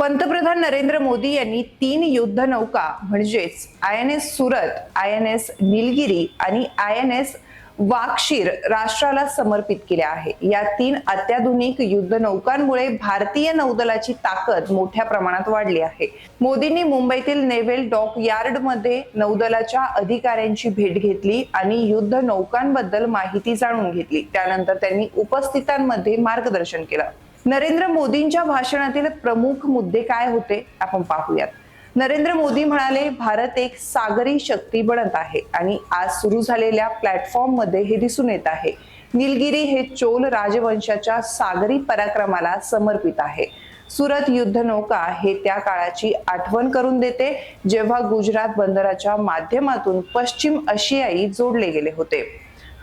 पंतप्रधान नरेंद्र मोदी यांनी 3 युद्धनौका म्हणजेच INS सुरत, INS नीलगिरी आणि INS वाक्षीर राष्ट्राला समर्पित केल्या आहे। या 3 अत्याधुनिक युद्धनौकांमुळे भारतीय नौदलाची ताकद मोठ्या प्रमाणात वाढली आहे। मोदींनी मुंबईतील नेव्हल डॉक यार्ड मध्ये नौदलाच्या अधिकाऱ्यांची भेट घेतली आणि युद्धनौकांबद्दल माहिती जाणून घेतली। त्यानंतर त्यांनी उपस्थितांमध्ये मार्गदर्शन केलं। नरेंद्र मोदींच्या भाषणातील प्रमुख मुद्दे काय होते आपण पाहूयात। नरेंद्र मोदी म्हणाले, भारत एक सागरी शक्ती बनत आहे आणि आज सुरू झालेल्या प्लॅटफॉर्म मध्ये हे दिसून येत आहे। नीलगिरी हे चोल राजवंशाच्या सागरी पराक्रमाला समर्पित आहे। सुरत युद्धनौका हे त्या काळाची आठवण करून देते जेव्हा गुजरात बंदराच्या माध्यमातून पश्चिम आशियाई जोडले गेले होते।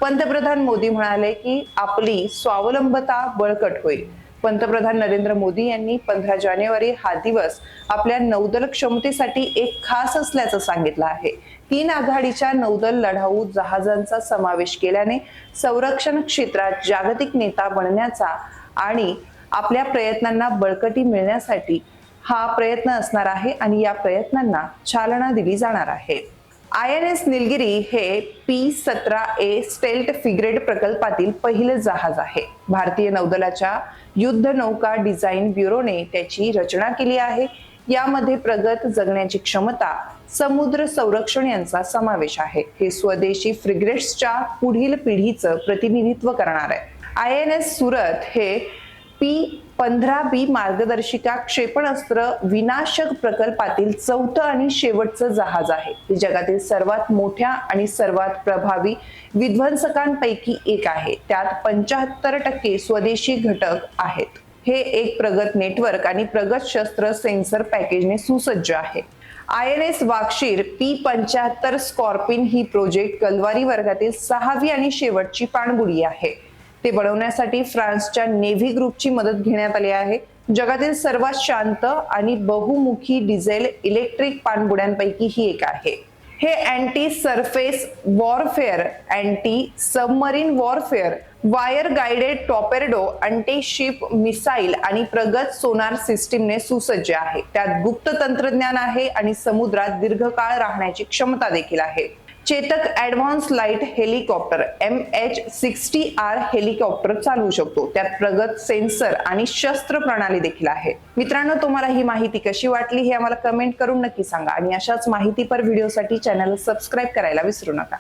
पंतप्रधान मोदी म्हणाले की आपली स्वावलंबता बळकट होईल। पंतप्रधान नरेंद्र मोदी यांनी 15 जानेवारी हा दिवस आपल्या नौदल क्षमतेसाठी एक खास असल्याचं सांगितलं आहे। 3 आघाडीच्या नौदल लढाऊ जहाजांचा समावेश केल्याने संरक्षण क्षेत्रात जागतिक नेता बनण्याचा आणि आपल्या प्रयत्नांना बळकटी मिळण्यासाठी हा प्रयत्न असणार आहे आणि या प्रयत्नांना चालना दिली जाणार आहे। INS नीलगिरी हे P-17A स्टेल्थ फ्रिगेट प्रकल्पातील पहिले जहाज आहे। भारतीय नौदलाच्या युद्धनौका डिझाईन ब्युरोने त्याची रचना केली आहे। यामध्ये प्रगत जगण्याची क्षमता, समुद्र संरक्षण यांचा समावेश आहे। हे स्वदेशी फ्रिगेट्सच्या पुढील पिढीचं प्रतिनिधित्व करणार आहे। INS सुरत हे P-15B मार्गदर्शिका क्षेपणास्त्र विनाशक प्रकल्पातील 4थं आणि शेवटचं जहाज आहे। हे जगातील सर्वात मोठ्या आणि सर्वात प्रभावी विध्वंसकांपैकी एक आहे। त्यात 75% स्वदेशी घटक आहेत। हे एक प्रगत नेटवर्क आणि प्रगत शस्त्र सेन्सर पॅकेजने सुसज्ज आहे। INS वाक्षीर P-75 स्कॉर्पिन ही प्रोजेक्ट गलवारी वर्गातील 6वी आणि शेवटची पाणबुडी आहे। ते बनवण्यासाठी फ्रान्सच्या नेव्ही ग्रुपची मदत घेण्यात आली आहे। जगातील सर्वात शांत आणि बहुमुखी डिझेल इलेक्ट्रिक पाणबुड्यांपैकी ही एक आहे। हे anti surface warfare, anti submarine warfare, wire guided torpedo, anti ship missile आणि प्रगत सोनार सिस्टीमने सुसज्ज आहे। त्यात गुप्त तंत्रज्ञान आहे आणि समुद्रात दीर्घकाळ राहण्याची क्षमता देखील आहे। Chetak advance light helicopter MH-60R helicopter चालवू शकतो। त्यात प्रगत सेन्सर आणि शस्त्र प्रणाली देखील आहे। मित्रांनो, तुम्हाला ही माहिती कशी वाटली हे आम्हाला कमेंट करून नक्की सांगा आणि अशाच माहितीपर व्हिडिओसाठी चॅनलला सबस्क्राइब करायला विसरू नका।